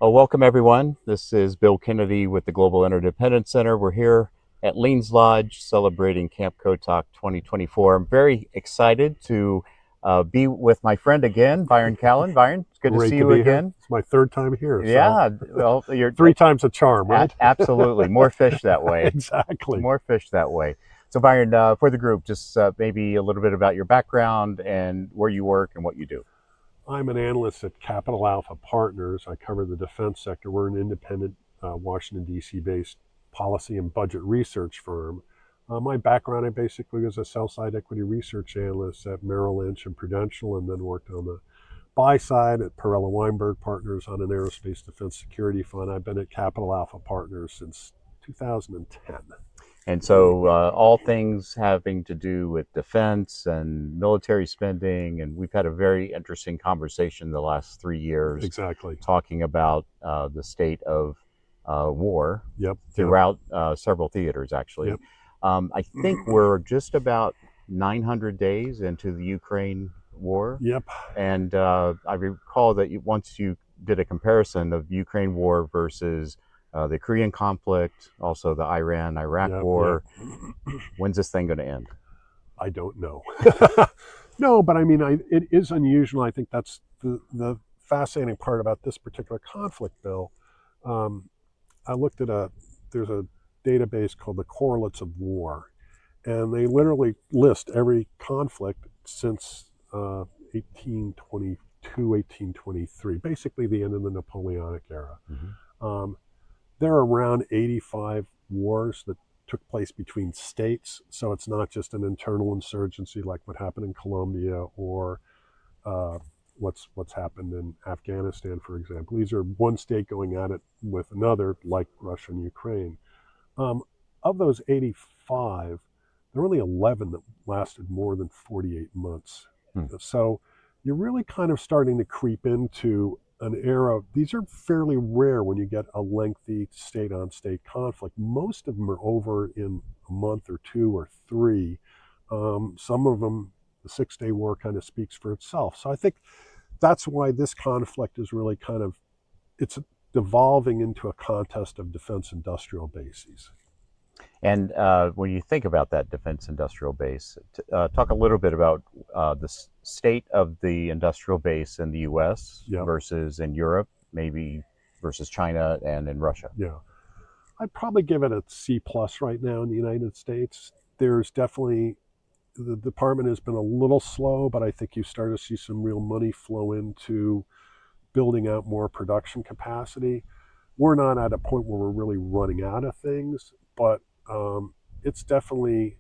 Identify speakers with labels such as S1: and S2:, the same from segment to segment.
S1: Welcome, everyone. This is Bill Kennedy with the Global Interdependence Center. We're here at Leans Lodge celebrating Camp Kotok 2024. I'm very excited to be with my friend again, Byron Callan. Byron, it's good to see
S2: Great to
S1: you
S2: be here.
S1: again.
S2: It's my third time here, so
S1: Yeah, well, you're
S2: three times a charm, right?
S1: absolutely more fish that way.
S2: Exactly.
S1: More fish that way. So, Byron, for the group, just maybe a little bit about your background and where you work and what you do.
S2: I'm an analyst at Capital Alpha Partners. I cover the defense sector. We're an independent Washington, D.C. based policy and budget research firm. My background, I basically was a sell-side equity research analyst at Merrill Lynch and Prudential, and then worked on the buy side at Perella Weinberg Partners on an aerospace defense security fund. I've been at Capital Alpha Partners since 2010.
S1: And so, all things having to do with defense and military spending. And we've had a very interesting conversation the last 3 years
S2: Exactly.
S1: talking about the state of war
S2: Yep.
S1: throughout several theaters, actually.
S2: Yep.
S1: I think we're just about 900 days into the Ukraine war.
S2: Yep.
S1: And I recall that once you did a comparison of Ukraine war versus the Korean conflict, also the Iran-Iraq
S2: Yep.
S1: war.
S2: Yep.
S1: When's this thing going to end?
S2: I don't know. No, but I mean, it is unusual. I think that's the fascinating part about this particular conflict, Bill. I looked at there's a database called the Correlates of War, and they literally list every conflict since 1822, 1823, basically the end of the Napoleonic era. Mm-hmm. There are around 85 wars that took place between states, so it's not just an internal insurgency like what happened in Colombia or what's happened in Afghanistan, for example. These are one state going at it with another, like Russia and Ukraine. Of those 85, there were only 11 that lasted more than 48 months. So you're really kind of starting to creep into an era. These are fairly rare when you get a lengthy state-on-state conflict. Most of them are over in a month or two or three. Some of them, the Six-Day War kind of speaks for itself. So I think that's why this conflict is really it's devolving into a contest of defense industrial bases.
S1: And when you think about that defense industrial base, talk a little bit about the state of the industrial base in the U.S.
S2: Yep.
S1: versus in Europe, maybe versus China and in Russia.
S2: Yeah, I'd probably give it a C+ right now in the United States. There's definitely, the department has been a little slow, but I think you start to see some real money flow into building out more production capacity. We're not at a point where we're really running out of things, but it's definitely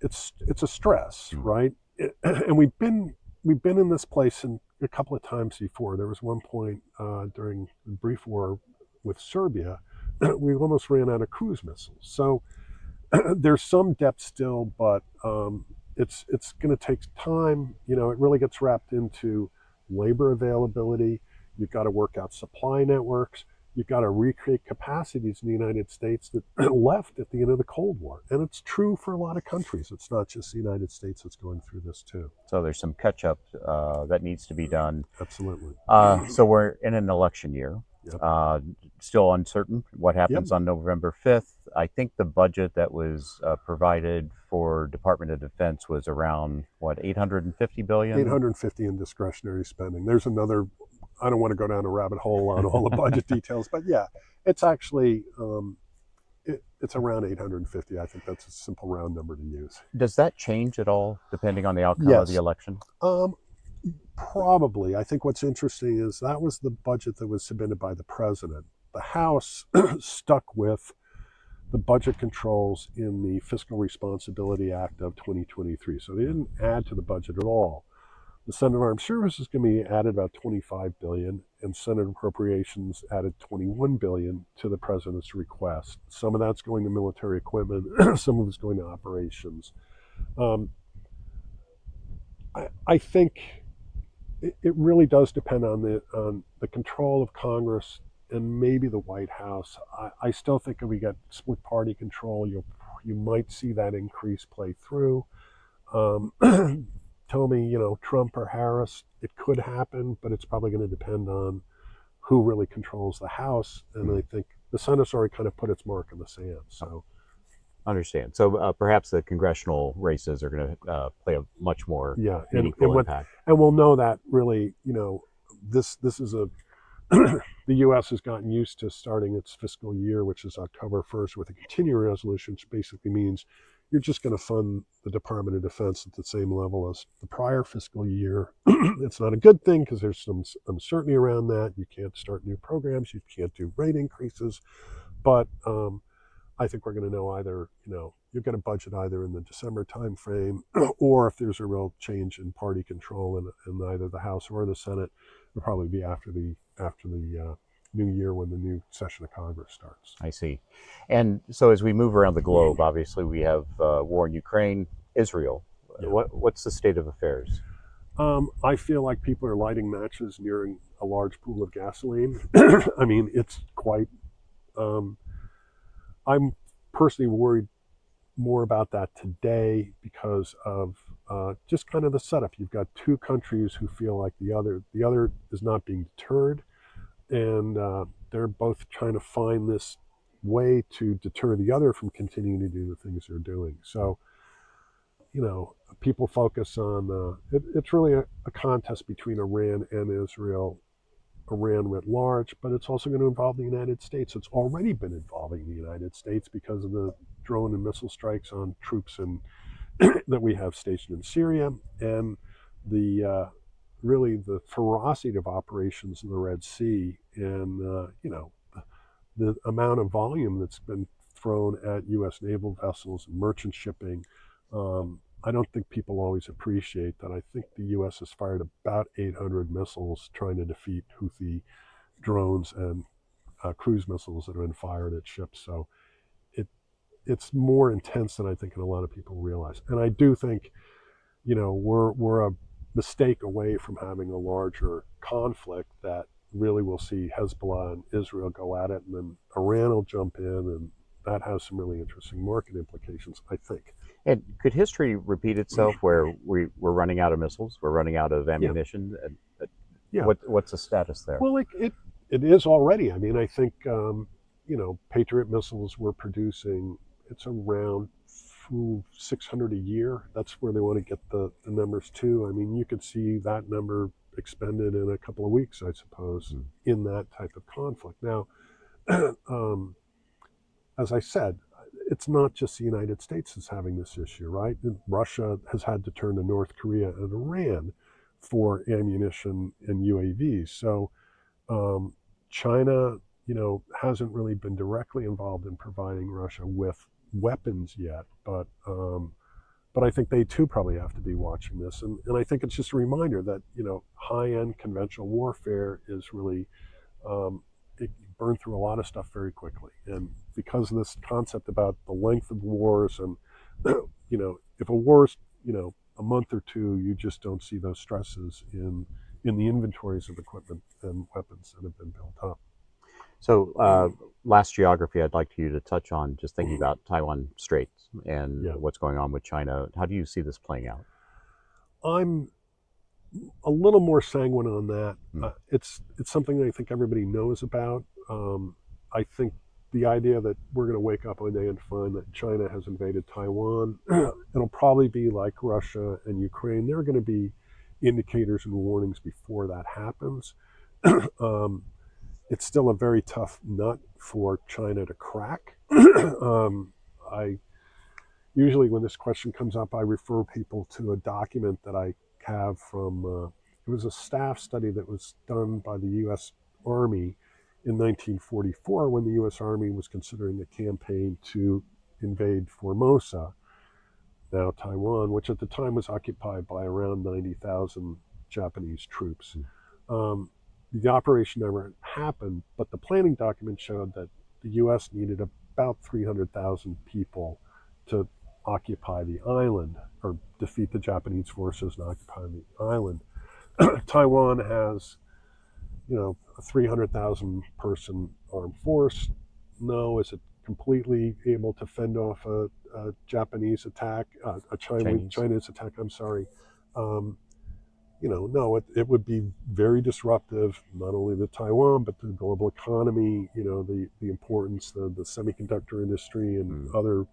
S2: it's a stress, right? And we've been in this place a couple of times before. There was one point during the brief war with Serbia, we almost ran out of cruise missiles. So there's some depth still, but it's going to take time. You know, it really gets wrapped into labor availability. You've got to work out supply networks. You've got to recreate capacities in the United States that left at the end of the Cold War. And it's true for a lot of countries. It's not just the United States that's going through this too.
S1: So there's some catch up that needs to be done.
S2: Absolutely.
S1: So we're in an election year. Yep. Still uncertain what happens on November 5th. I think the budget that was provided for Department of Defense was around, what, $850 billion?
S2: 850 in discretionary spending. There's another, I don't want to go down a rabbit hole on all the budget details, but yeah, it's actually, it's around 850. I think that's a simple round number to use.
S1: Does that change at all depending on the outcome of the election?
S2: Probably. I think what's interesting is that was the budget that was submitted by the president. The House stuck with the budget controls in the Fiscal Responsibility Act of 2023. So they didn't add to the budget at all. The Senate Armed Services is going to be added about $25 billion, and Senate Appropriations added $21 billion to the president's request. Some of that's going to military equipment, some of it's going to operations. I think it really does depend on the control of Congress and maybe the White House. I still think if we get split party control, you might see that increase play through. Tell me, Trump or Harris, it could happen, but it's probably going to depend on who really controls the House. And I think the Senate's already kind of put its mark in the sand. So
S1: Understand. So perhaps the congressional races are going to play a much more
S2: yeah,
S1: meaningful impact.
S2: and we'll know that really, this is a the U.S. has gotten used to starting its fiscal year, which is October 1st, with a continuing resolution, which basically means you're just going to fund the Department of Defense at the same level as the prior fiscal year. It's not a good thing because there's some uncertainty around that. You can't start new programs, you can't do rate increases, but I think we're going to know either, you're going to budget either in the December timeframe, or if there's a real change in party control in either the House or the Senate, it'll probably be after the new year when the new session of Congress starts.
S1: I see. And so as we move around the globe, obviously we have war in Ukraine, Israel.
S2: Yeah.
S1: What's the state of affairs?
S2: I feel like people are lighting matches near a large pool of gasoline. I mean, it's quite. I'm personally worried more about that today because of just kind of the setup. You've got two countries who feel like the other is not being deterred, and they're both trying to find this way to deter the other from continuing to do the things they're doing. So, people focus on it's really a contest between Iran and Israel. Iran writ large, but it's also going to involve the United States. It's already been involving the United States because of the drone and missile strikes on troops that we have stationed in Syria, and the really the ferocity of operations in the Red Sea, and the amount of volume that's been thrown at U.S. naval vessels and merchant shipping. I don't think people always appreciate that. I think the U.S. has fired about 800 missiles trying to defeat Houthi drones and cruise missiles that have been fired at ships. So it's more intense than I think a lot of people realize. And I do think, we're a mistake away from having a larger conflict that really will see Hezbollah and Israel go at it, and then Iran will jump in, and that has some really interesting market implications, I think.
S1: And could history repeat itself where we're running out of missiles, we're running out of ammunition?
S2: Yeah.
S1: What's the status there?
S2: Well, it is already. I mean, I think, Patriot missiles we're producing, it's around 600 a year. That's where they want to get the numbers to. I mean, you could see that number expended in a couple of weeks, I suppose, in that type of conflict. Now, as I said, it's not just the United States that's having this issue, right? Russia has had to turn to North Korea and Iran for ammunition and UAVs. So China, hasn't really been directly involved in providing Russia with weapons yet, but I think they too probably have to be watching this, and I think it's just a reminder that high-end conventional warfare is really it burned through a lot of stuff very quickly, and because of this concept about the length of wars, and if a war's a month or two, you just don't see those stresses in the inventories of equipment and weapons that have been built up.
S1: So, last geography I'd like you to touch on, just thinking about Taiwan Straits and what's going on with China. How do you see this playing out?
S2: I'm a little more sanguine on that. It's something that I think everybody knows about. I think the idea that we're going to wake up one day and find that China has invaded Taiwan, it'll probably be like Russia and Ukraine. There are going to be indicators and warnings before that happens. It's still a very tough nut for China to crack. I usually, when this question comes up, I refer people to a document that I have from, it was a staff study that was done by the U.S. Army in 1944 when the U.S. Army was considering a campaign to invade Formosa, now Taiwan, which at the time was occupied by around 90,000 Japanese troops. The operation never happened, but the planning document showed that the U.S. needed about 300,000 people to occupy the island, or defeat the Japanese forces and occupy the island. Taiwan has, a 300,000 person armed force. No, is it completely able to fend off a Japanese attack, a Chinese attack? I'm sorry. no, it would be very disruptive, not only to Taiwan, but to the global economy, the importance, the semiconductor industry and
S1: Mm.
S2: other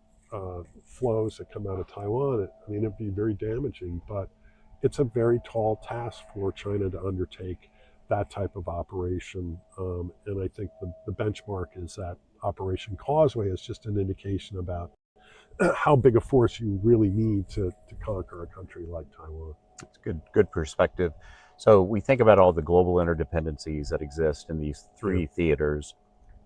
S2: flows that come out of Taiwan. I mean, it'd be very damaging, but it's a very tall task for China to undertake that type of operation. And I think the benchmark is that Operation Causeway is just an indication about how big a force you really need to conquer a country like Taiwan.
S1: It's good perspective. So we think about all the global interdependencies that exist in these
S2: Yeah.
S1: three theaters.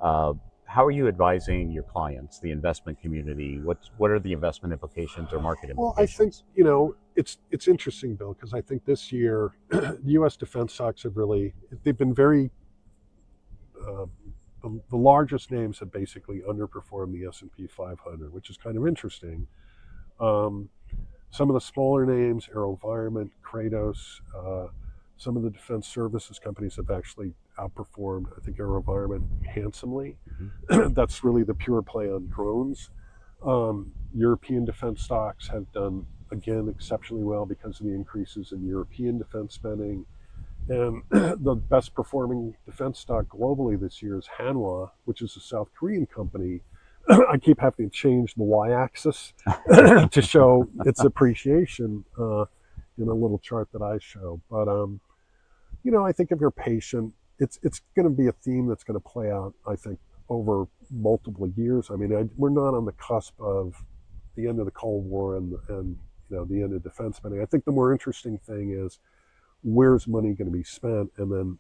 S1: Uh, how are you advising your clients, the investment community? What are the investment implications or market
S2: Well, I think
S1: implications?
S2: it's interesting, Bill, because I think this year the U.S. defense stocks they've been very uh, the largest names have basically underperformed the S&P 500, which is kind of interesting. Um, some of the smaller names, AeroVironment, Kratos, some of the defense services companies have actually outperformed. I think AeroVironment handsomely.
S1: Mhm.
S2: That's really the pure play on drones. European defense stocks have done again exceptionally well because of the increases in European defense spending. And the best performing defense stock globally this year is Hanwha, which is a South Korean company. I keep having to change the y-axis to show its appreciation in a little chart that I show. But I think if you're patient, it's going to be a theme that's going to play out. I think over multiple years. I mean, we're not on the cusp of the end of the Cold War and the end of defense spending. I think the more interesting thing is where's money going to be spent, and then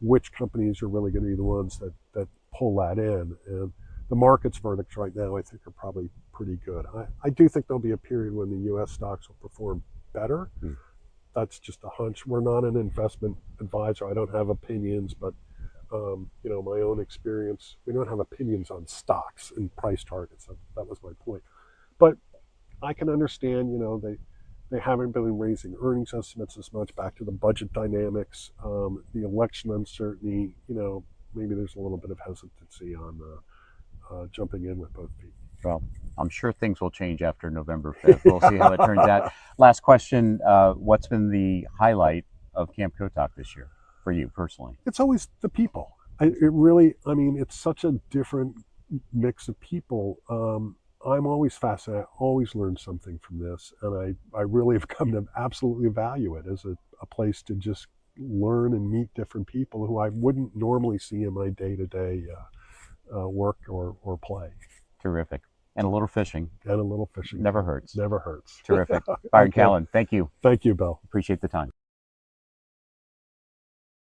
S2: which companies are really going to be the ones that pull that in. And the market's verdicts right now, I think, are probably pretty good. I do think there'll be a period when the U.S. stocks will perform better.
S1: Mm.
S2: That's just a hunch. We're not an investment advisor. I don't have opinions, but my own experience, we don't have opinions on stocks and price targets. That was my point. But I can understand, they haven't been raising earnings estimates as much. Back to the budget dynamics, the election uncertainty. Maybe there's a little bit of hesitancy on jumping in with both feet.
S1: Well, I'm sure things will change after November 5th. We'll see how it turns out. Last question. What's been the highlight of Camp Kotak this year for you personally?
S2: It's always the people. I mean, it's such a different mix of people. I'm always fascinated. I always learn something from this, and I really have come to absolutely value it as a place to just learn and meet different people who I wouldn't normally see in my day-to-day work or play.
S1: Terrific. And a little fishing.
S2: And a little fishing.
S1: Never hurts.
S2: Never hurts.
S1: Terrific. Byron
S2: Okay.
S1: Callan, thank you.
S2: Thank you, Bill.
S1: Appreciate the time.